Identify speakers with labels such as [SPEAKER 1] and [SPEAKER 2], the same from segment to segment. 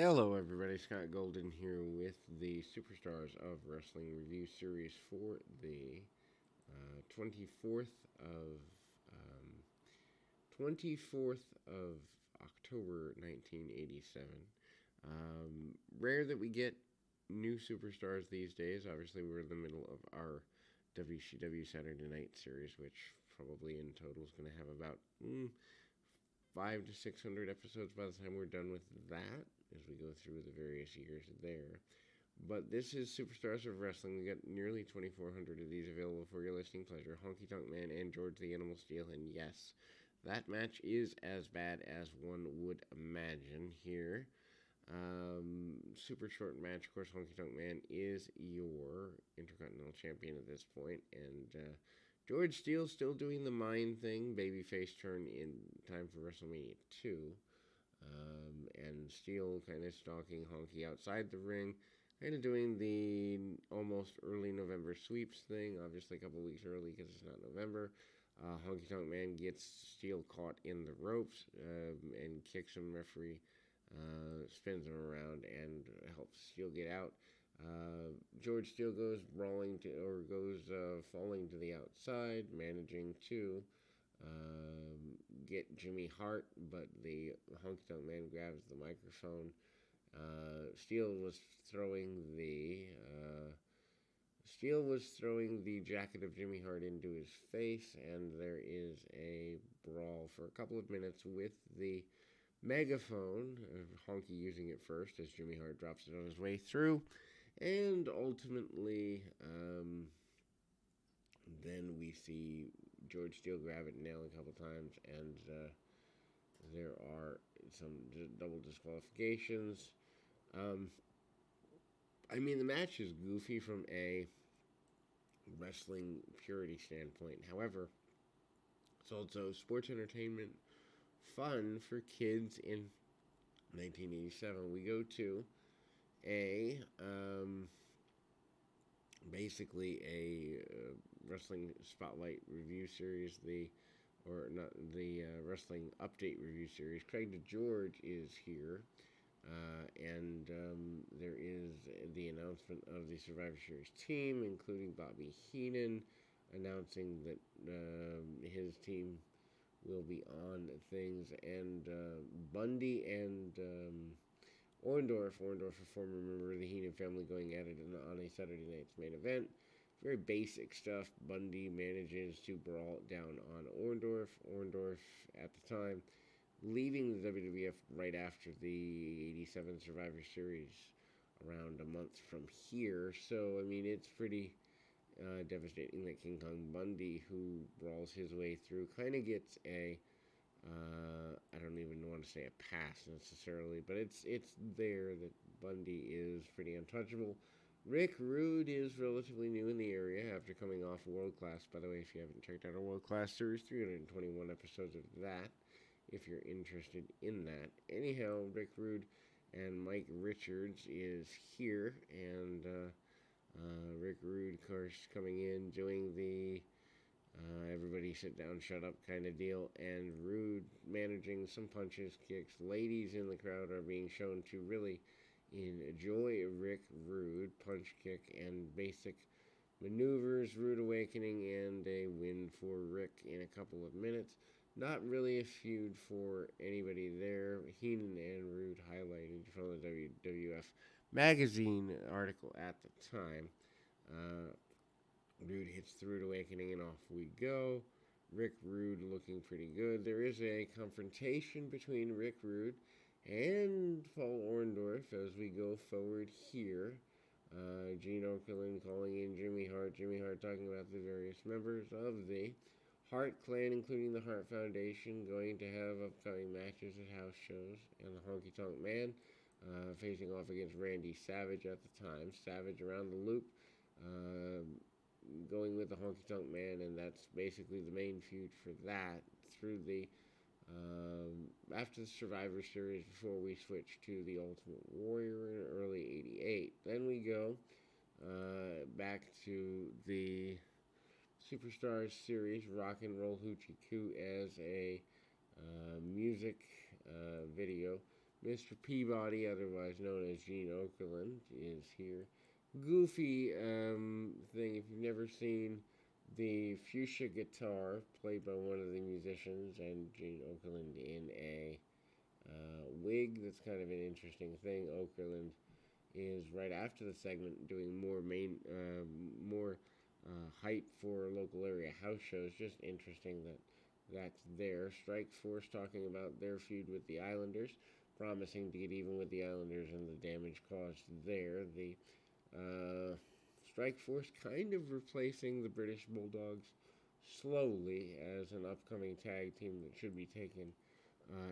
[SPEAKER 1] Hello, everybody. Scott Golden here with the Superstars of Wrestling Review Series for the 24th of um, 24th of October 1987. Rare that we get new superstars these days. Obviously, we're in the middle of our WCW Saturday Night Series, which probably in total is going to have about 500 to 600 episodes by the time we're done with that, as we go through the various years there. But this is Superstars of Wrestling. We got nearly 2,400 of these available for your listening pleasure. Honky Tonk Man and George the Animal Steel. And yes, that match is as bad as one would imagine here. Super short match. Of course, Honky Tonk Man is your Intercontinental Champion at this point. And George Steele still doing the mind thing. Babyface turn in time for WrestleMania 2. And Steele kind of stalking Honky outside the ring. Kind of doing the almost early November sweeps thing. Obviously, a couple weeks early because it's not November. Honky Tonk Man gets Steele caught in the ropes and kicks him. Referee spins him around and helps Steele get out. George Steele goes falling to the outside, managing to get Jimmy Hart, but the Honky Tonk Man grabs the microphone. Steele was throwing the jacket of Jimmy Hart into his face, and there is a brawl for a couple of minutes with the megaphone. Honky using it first as Jimmy Hart drops it on his way through, and ultimately, then we see George Steele grab it and nail it a couple times, and there are some double disqualifications. Um, the match is goofy from a wrestling purity standpoint. However, it's also sports entertainment fun for kids in 1987. We go to a basically a wrestling spotlight review series. The wrestling update review series. Craig DeGeorge is here. And there is the announcement of the Survivor Series team, including Bobby Heenan, announcing that his team will be on things, and Bundy and Orndorff, a former member of the Heenan family, going at it on a Saturday night's main event. Very basic stuff. Bundy manages to brawl it down on Orndorff. Orndorff, at the time, leaving the WWF right after the 87 Survivor Series around a month from here. So, it's pretty devastating that King Kong Bundy, who brawls his way through, kind of gets I don't even want to say a pass necessarily, but it's there that Bundy is pretty untouchable. Rick Rude is relatively new in the area after coming off World Class. By the way, if you haven't checked out our World Class series, 321 episodes of that, if you're interested in that. Anyhow, Rick Rude and Mike Richards is here, and Rick Rude, of course, coming in, doing the everybody sit down, shut up kind of deal, and Rude managing some punches, kicks. Ladies in the crowd are being shown to really enjoy Rick Rude, punch, kick, and basic maneuvers. Rude awakening and a win for Rick in a couple of minutes. Not really a feud for anybody there. Heenan and Rude highlighted from the WWF magazine article at the time. Rude hits the Rude Awakening and off we go. Rick Rude looking pretty good. There is a confrontation between Rick Rude and Paul Orndorff as we go forward here. Gene Okerlund calling in Jimmy Hart. Jimmy Hart talking about the various members of the Hart Clan, including the Hart Foundation, going to have upcoming matches at house shows. And the Honky Tonk Man facing off against Randy Savage at the time. Savage around the loop. Going with the Honky Tonk Man, and that's basically the main feud for that through the after the Survivor Series before we switch to the Ultimate Warrior in early '88. Then we go back to the Superstars series, Rock and Roll Hoochie Coo, as a music video Mr. Peabody, otherwise known as Gene Okerlund, is here. Goofy thing, if you've never seen the fuchsia guitar played by one of the musicians and Gene Okerlund in a wig, that's kind of an interesting thing. Okerlund is right after the segment doing more hype for local area house shows. Just interesting that that's there. Strike Force talking about their feud with the Islanders, promising to get even with the Islanders and the damage caused there. The uh, Strike Force kind of replacing the British Bulldogs slowly as an upcoming tag team that should be taken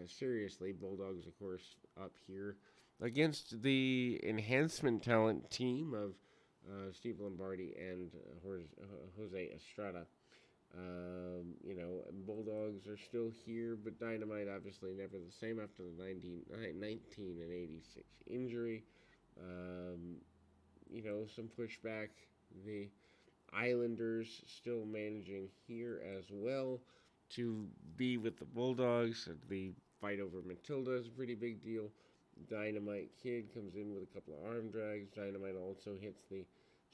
[SPEAKER 1] seriously. Bulldogs, of course, up here against the enhancement talent team of Steve Lombardi and Jose Estrada. Bulldogs are still here, but Dynamite obviously never the same after the 19 and 86 injury. Some pushback. The Islanders still managing here as well to be with the Bulldogs. The fight over Matilda is a pretty big deal. Dynamite Kid comes in with a couple of arm drags. Dynamite also hits the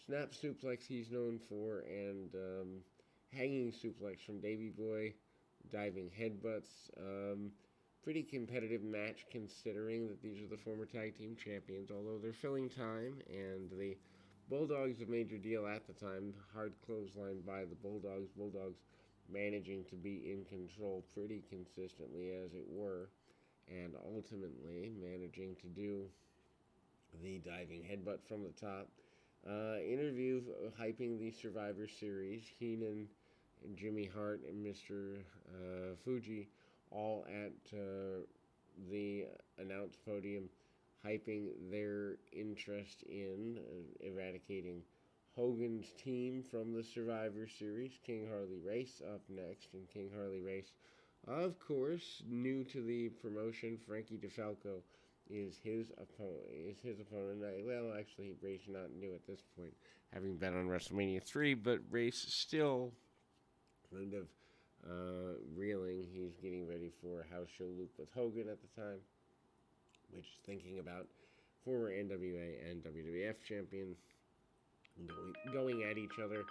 [SPEAKER 1] snap suplex he's known for, and hanging suplex from Davey Boy, diving headbutts. Pretty competitive match considering that these are the former tag team champions, although they're filling time, and the Bulldogs a major deal at the time. Hard clothesline by the Bulldogs. Bulldogs managing to be in control pretty consistently, as it were, and ultimately managing to do the diving headbutt from the top. Interview hyping the Survivor Series. Heenan and Jimmy Hart and Mr. Fuji all at the announce podium, hyping their interest in eradicating Hogan's team from the Survivor Series. King Harley Race up next, and King Harley Race, of course, new to the promotion. Frankie DeFalco is his opponent. Actually, Race not new at this point, having been on WrestleMania 3, but Race still kind of reeling. He's getting ready for a house show loop with Hogan at the time, which is thinking about former NWA and WWF champion going at each other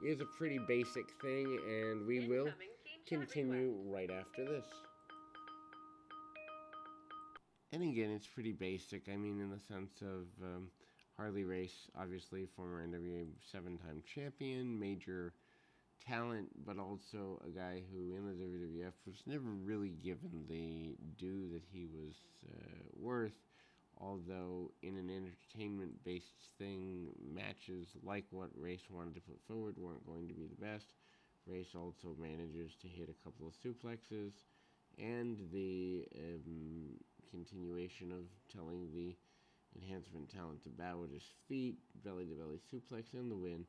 [SPEAKER 1] is a pretty basic thing, and we will continue right after this. And again, it's pretty basic. I mean, in the sense of Harley Race, obviously former NWA 7-time champion, major talent, but also a guy who in the WWF was never really given the due that he was worth. Although in an entertainment-based thing, matches like what Race wanted to put forward weren't going to be the best. Race also manages to hit a couple of suplexes, and the continuation of telling the enhancement talent to bow at his feet, belly-to-belly suplex, and the win.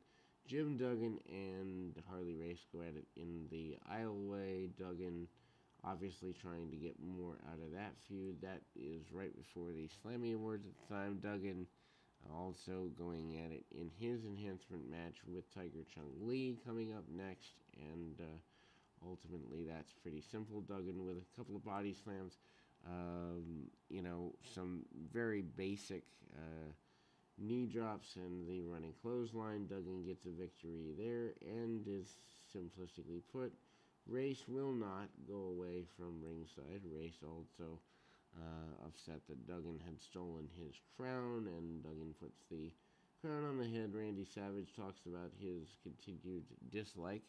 [SPEAKER 1] Jim Duggan and Harley Race go at it in the aisleway. Duggan obviously trying to get more out of that feud. That is right before the Slammy Awards at the time. Duggan also going at it in his enhancement match with Tiger Chung Lee coming up next, and ultimately that's pretty simple. Duggan with a couple of body slams, some very basic knee drops and the running clothesline. Duggan gets a victory there, and is simplistically put, Race will not go away from ringside. Race also upset that Duggan had stolen his crown, and Duggan puts the crown on the head. Randy Savage talks about his continued dislike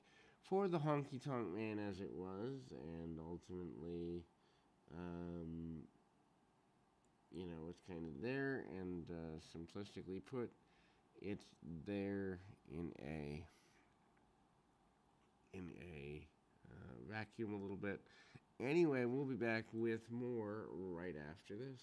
[SPEAKER 1] for the Honky Tonk Man, as it was, and ultimately, it's kind of there, and simplistically put, it's there in a vacuum a little bit. Anyway, we'll be back with more right after this.